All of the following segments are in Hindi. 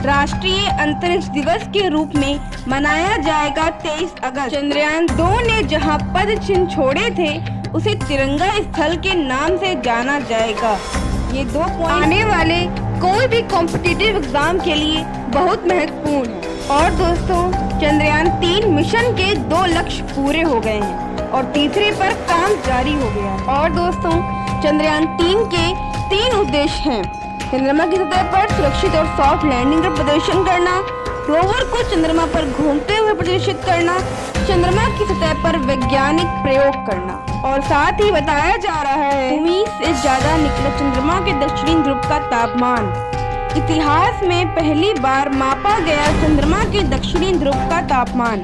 राष्ट्रीय अंतरिक्ष दिवस के रूप में मनाया जाएगा 23 अगस्त। चंद्रयान 2 ने जहां पद चिन्ह छोड़े थे उसे तिरंगा स्थल के नाम से जाना जाएगा। ये 2 पॉइंट आने वाले कोई भी कॉम्पिटिटिव एग्जाम के लिए बहुत महत्वपूर्ण है। और दोस्तों, चंद्रयान 3 मिशन के 2 लक्ष्य पूरे हो गए हैं और तीसरे पर काम जारी हो गया है। और दोस्तों, चंद्रयान 3 के 3 उद्देश्य हैं: चंद्रमा की सतह पर सुरक्षित और सॉफ्ट लैंडिंग का प्रदर्शन करना, रोवर को चंद्रमा पर घूमते हुए प्रदर्शित करना, चंद्रमा की सतह पर वैज्ञानिक प्रयोग करना। और साथ ही बताया जा रहा है 19 से ज्यादा निकला चंद्रमा के दक्षिणी ध्रुव का तापमान। इतिहास में पहली बार मापा गया चंद्रमा के दक्षिणी ध्रुव का तापमान।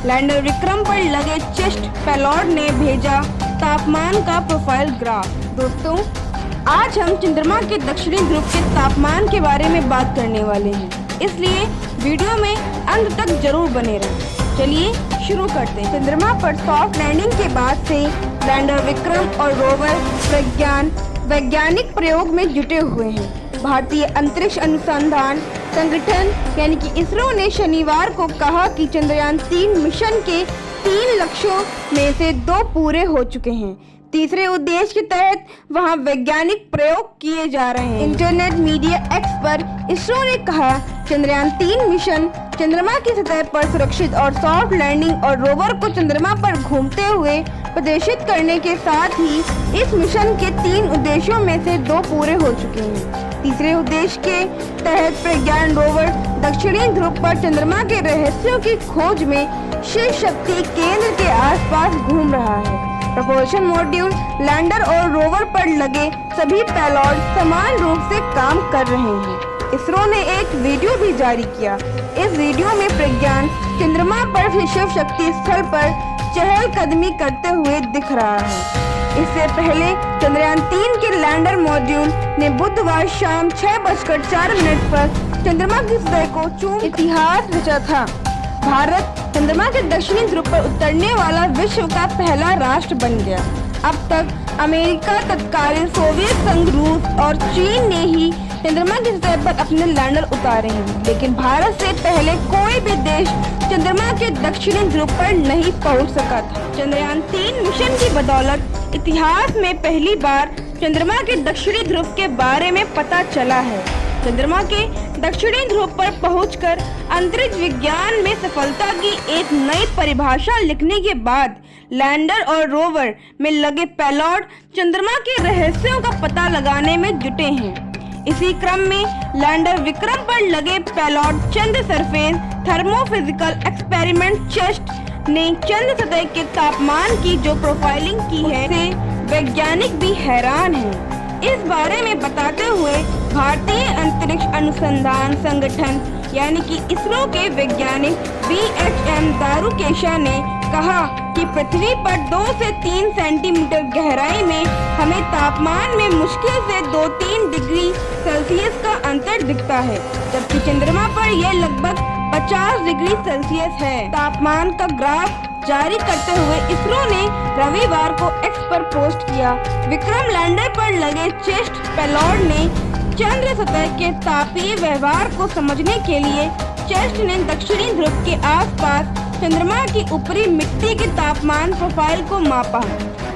लैंडर विक्रम पर लगे चेस्ट पेलोड ने भेजा तापमान का प्रोफाइल ग्राफ। दोस्तों, आज हम चंद्रमा के दक्षिणी ध्रुव के तापमान के बारे में बात करने वाले हैं, इसलिए वीडियो में अंत तक जरूर बने रहें। चलिए शुरू करते हैं। चंद्रमा पर सॉफ्ट लैंडिंग के बाद से लैंडर विक्रम और रोवर वैज्ञानिक प्रयोग में जुटे हुए हैं। भारतीय अंतरिक्ष अनुसंधान संगठन यानी कि इसरो ने शनिवार को कहा कि चंद्रयान 3 मिशन के 3 लक्ष्यों में से 2 पूरे हो चुके हैं। तीसरे उद्देश्य के तहत वहां वैज्ञानिक प्रयोग किए जा रहे हैं। इंटरनेट मीडिया एक्स पर इसरो ने कहा, चंद्रयान 3 मिशन चंद्रमा की सतह पर सुरक्षित और सॉफ्ट लैंडिंग और रोवर को चंद्रमा पर घूमते हुए प्रदर्शित करने के साथ ही इस मिशन के 3 उद्देश्यों में से 2 पूरे हो चुके हैं। तीसरे उद्देश्य के तहत प्रज्ञान रोवर दक्षिणी ध्रुव पर चंद्रमा के रहस्यों की खोज में शिव शक्ति केंद्र के आसपास घूम रहा है। प्रपोल्शन मॉड्यूल, लैंडर और रोवर पर लगे सभी पेलोड समान रूप से काम कर रहे हैं। इसरो ने एक वीडियो भी जारी किया। इस वीडियो में प्रज्ञान चंद्रमा पर शिव शक्ति स्थल पर चहलकदमी करते हुए दिख रहा है। इससे पहले चंद्रयान 3 के लैंडर मॉड्यूल ने बुधवार शाम 6:04 पर चंद्रमा की सतह को चूम इतिहास रचा था। भारत चंद्रमा के दक्षिणी ध्रुव पर उतरने वाला विश्व का पहला राष्ट्र बन गया। अब तक अमेरिका, तत्कालीन सोवियत संघ, रूस और चीन ने ही चंद्रमा की सतह पर अपने लैंडर उतारे हैं, लेकिन भारत से पहले कोई भी देश चंद्रमा के दक्षिणी ध्रुव पर नहीं पहुंच सका था। चंद्रयान 3 मिशन की बदौलत इतिहास में पहली बार चंद्रमा के दक्षिणी ध्रुव के बारे में पता चला है। चंद्रमा के दक्षिणी ध्रुव पर पहुंचकर अंतरिक्ष विज्ञान में सफलता की एक नई परिभाषा लिखने के बाद लैंडर और रोवर में लगे पेलोड चंद्रमा के रहस्यों का पता लगाने में जुटे हैं। इसी क्रम में लैंडर विक्रम पर लगे पेलोड चंद्र सरफेस थर्मोफिजिकल एक्सपेरिमेंट चेस्ट ने चंद्र सतह के तापमान की जो प्रोफाइलिंग की है, से वैज्ञानिक भी हैरान हैं। इस बारे में बताते हुए भारतीय अंतरिक्ष अनुसंधान संगठन यानी कि इसरो के वैज्ञानिक VHM दारुकेशा ने कहा कि पृथ्वी पर 2 से 3 सेंटीमीटर गहराई में हमें तापमान में मुश्किल से 2-3 डिग्री सेल्सियस का अंतर दिखता है, जबकि चंद्रमा पर यह लगभग 50 डिग्री सेल्सियस है। तापमान का ग्राफ जारी करते हुए इसरो ने रविवार को एक्स पर पोस्ट किया। विक्रम लैंडर पर लगे चेस्ट पेलोड ने चंद्र सतह के तापीय व्यवहार को समझने के लिए चेस्ट ने दक्षिणी ध्रुव के आसपास चंद्रमा की ऊपरी मिट्टी के तापमान प्रोफाइल को मापा।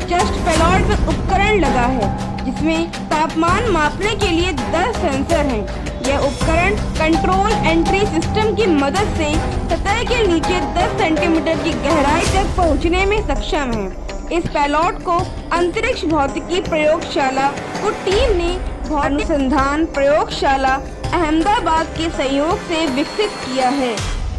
चेस्ट पेलोड पर उपकरण लगा है जिसमें तापमान मापने के लिए 10 सेंसर हैं। यह उपकरण कंट्रोल एंट्री सिस्टम की मदद से सतह के नीचे 10 सेंटीमीटर की गहराई तक पहुंचने में सक्षम है। इस पेलोड को अंतरिक्ष भौतिकी प्रयोगशाला को टीम ने अनुसंधान प्रयोगशाला अहमदाबाद के सहयोग से विकसित किया है।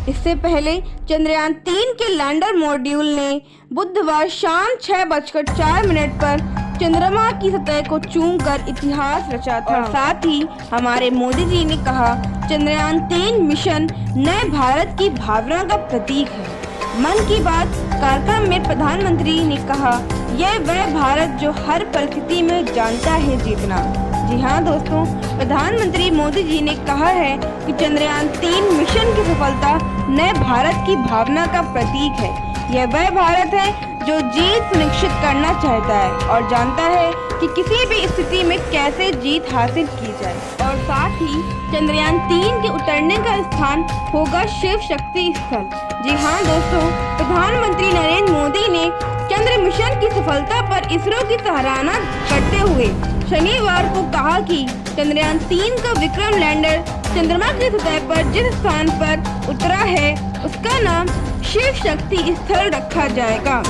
इससे पहले चंद्रयान 3 के लैंडर मॉड्यूल ने बुधवार शाम 6:04 पर चंद्रमा की सतह को चूमकर इतिहास रचा था। और साथ ही हमारे मोदी जी ने कहा, चंद्रयान 3 मिशन नए भारत की भावना का प्रतीक है। मन की बात कार्यक्रम में प्रधानमंत्री ने कहा, यह वह भारत जो हर परिस्थिति में जानता है जीतना। जी हाँ दोस्तों, प्रधानमंत्री मोदी जी ने कहा है कि चंद्रयान 3 मिशन की सफलता नए भारत की भावना का प्रतीक है। यह वह भारत है जो जीत सुनिश्चित करना चाहता है और जानता है कि किसी भी स्थिति में कैसे जीत हासिल की जाए। और साथ साथ ही चंद्रयान 3 के उतरने का स्थान होगा शिव शक्ति स्थल। जी हाँ दोस्तों, प्रधानमंत्री नरेंद्र मोदी ने चंद्र मिशन की सफलता पर इसरो की सराहना करते हुए शनिवार को कहा कि चंद्रयान 3 का विक्रम लैंडर चंद्रमा की सतह पर जिस स्थान पर उतरा है उसका नाम शिव शक्ति स्थल रखा जाएगा।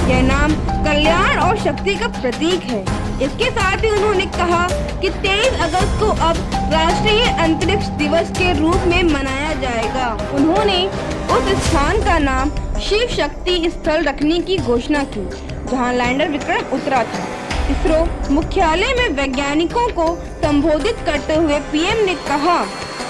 यह नाम कल्याण और शक्ति का प्रतीक है। इसके साथ ही उन्होंने कहा कि 23 अगस्त को अब राष्ट्रीय अंतरिक्ष दिवस के रूप में मनाया जाएगा। उन्होंने उस स्थान का नाम शिव शक्ति स्थल रखने की घोषणा की जहां लैंडर विक्रम उतरा था। इसरो मुख्यालय में वैज्ञानिकों को संबोधित करते हुए पीएम ने कहा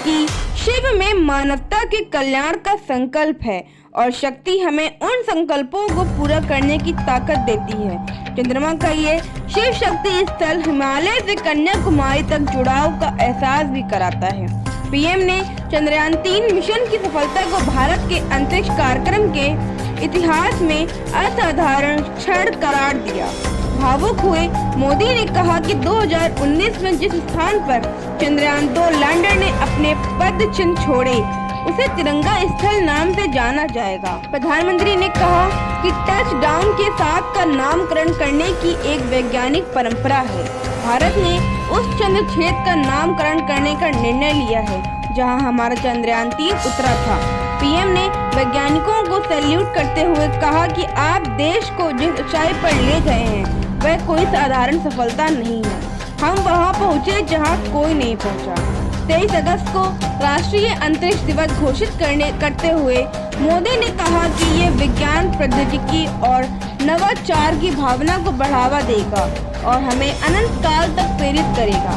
कि शिव में मानवता के कल्याण का संकल्प है और शक्ति हमें उन संकल्पों को पूरा करने की ताकत देती है। चंद्रमा का ये शिव शक्ति स्थल हिमालय से कन्याकुमारी तक जुड़ाव का एहसास भी कराता है। पीएम ने चंद्रयान 3 मिशन की सफलता को भारत के अंतरिक्ष कार्यक्रम के इतिहास में असाधारण क्षण करार दिया। भावुक हुए मोदी ने कहा कि 2019 में जिस स्थान पर चंद्रयान 2 लैंडर ने अपने पद चिन्ह छोड़े उसे तिरंगा स्थल नाम से जाना जाएगा। प्रधानमंत्री ने कहा कि टच डाउन के साथ का नामकरण करने की एक वैज्ञानिक परंपरा है। भारत ने उस चंद्र क्षेत्र का नामकरण करने का निर्णय लिया है जहां हमारा चंद्रयान 3 उतरा था। पीएम ने वैज्ञानिकों को सैल्यूट करते हुए कहा कि आप देश को जिस ऊंचाई पर ले गए हैं वह कोई साधारण सफलता नहीं है। हम वहां पहुंचे जहां कोई नहीं पहुंचा। 23 अगस्त को राष्ट्रीय अंतरिक्ष दिवस घोषित करते हुए मोदी ने कहा कि ये विज्ञान, प्रौद्योगिकी और नवाचार की भावना को बढ़ावा देगा और हमें अनंत काल तक प्रेरित करेगा।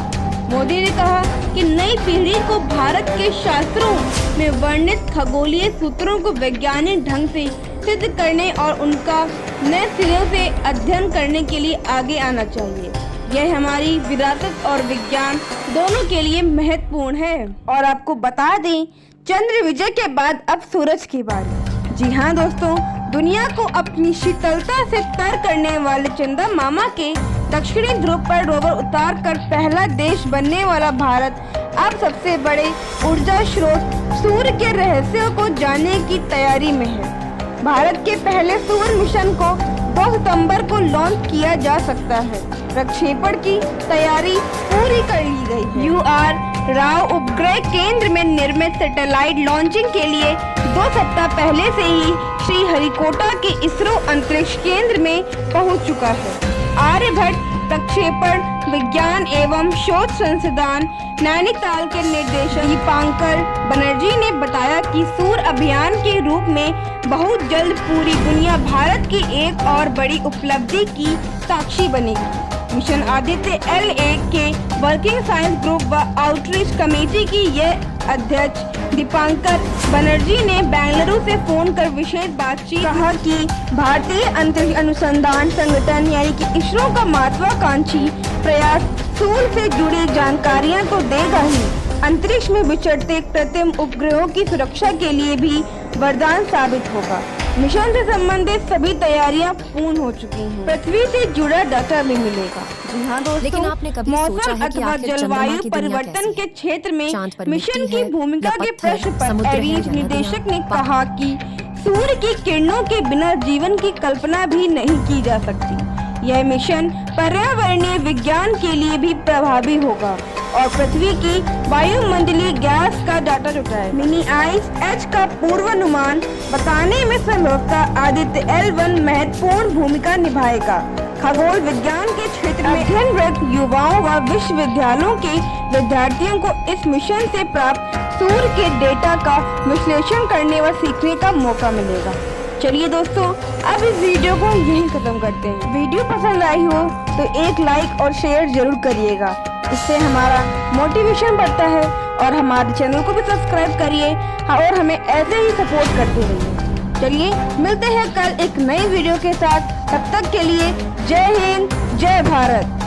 मोदी ने कहा कि नई पीढ़ी को भारत के शास्त्रों में वर्णित खगोलीय सूत्रों को वैज्ञानिक ढंग से सिद्ध करने और उनका नए सिरे से अध्ययन करने के लिए आगे आना चाहिए। यह हमारी विरासत और विज्ञान दोनों के लिए महत्वपूर्ण है। और आपको बता दें, चंद्र विजय के बाद अब सूरज की बारी। जी हाँ दोस्तों, दुनिया को अपनी शीतलता से तर करने वाले चंदा मामा के दक्षिणी ध्रुव पर रोवर उतार कर पहला देश बनने वाला भारत अब सबसे बड़े ऊर्जा स्रोत सूर्य के रहस्यों को जानने की तैयारी में है। भारत के पहले सूर्य मिशन को 2 सितंबर को लॉन्च किया जा सकता है। प्रक्षेपण की तैयारी पूरी कर ली गई है। UR राव उपग्रह केंद्र में निर्मित सैटेलाइट लॉन्चिंग के लिए 2 सप्ताह पहले से ही श्रीहरिकोटा के इसरो अंतरिक्ष केंद्र में पहुंच चुका है। आर्यभट्ट प्रक्षेपण विज्ञान एवं शोध संस्थान नैनीताल के निदेशक दीपांकर बनर्जी ने बताया कि सूर्य अभियान के रूप में बहुत जल्द पूरी दुनिया भारत की एक और बड़ी उपलब्धि की साक्षी बनेगी। मिशन आदित्य L1 के वर्किंग साइंस ग्रुप व आउटरीच कमेटी की यह अध्यक्ष दीपांकर बनर्जी ने बेंगलुरु से फोन कर विशेष बातचीत कहा कि भारतीय अंतरिक्ष अनुसंधान संगठन यानी कि इसरो का महत्वाकांक्षी प्रयास सूर्य से जुड़ी जानकारियां तो देगा ही, अंतरिक्ष में विचरते कृत्रिम उपग्रहों की सुरक्षा के लिए भी वरदान साबित होगा। मिशन से संबंधित सभी तैयारियां पूर्ण हो चुकी हैं। पृथ्वी से जुड़ा डाटा भी मिलेगा। जी हाँ दोस्तों, मौसम अथवा जलवायु परिवर्तन के क्षेत्र में मिशन की भूमिका के प्रश्न पर एरीज निदेशक ने कहा कि सूर्य की किरणों के बिना जीवन की कल्पना भी नहीं की जा सकती। यह मिशन पर्यावरणीय विज्ञान के लिए भी प्रभावी होगा और पृथ्वी की वायुमंडलीय गैस का डाटा जुटाएगा। मिनी आइस एज का पूर्वानुमान बताने में संभवतः आदित्य L1 महत्वपूर्ण भूमिका निभाएगा। खगोल विज्ञान के क्षेत्र में अध्ययनरत युवाओं व विश्वविद्यालयों के विद्यार्थियों को इस मिशन से प्राप्त सूर्य के डेटा का विश्लेषण करने व सीखने का मौका मिलेगा। चलिए दोस्तों, अब इस वीडियो को यहीं खत्म करते हैं। वीडियो पसंद आई हो तो एक लाइक और शेयर जरूर करिएगा, इससे हमारा मोटिवेशन बढ़ता है और हमारे चैनल को भी सब्सक्राइब करिए और हमें ऐसे ही सपोर्ट करते रहिए। चलिए मिलते हैं कल एक नई वीडियो के साथ, तब तक के लिए जय हिंद, जय भारत।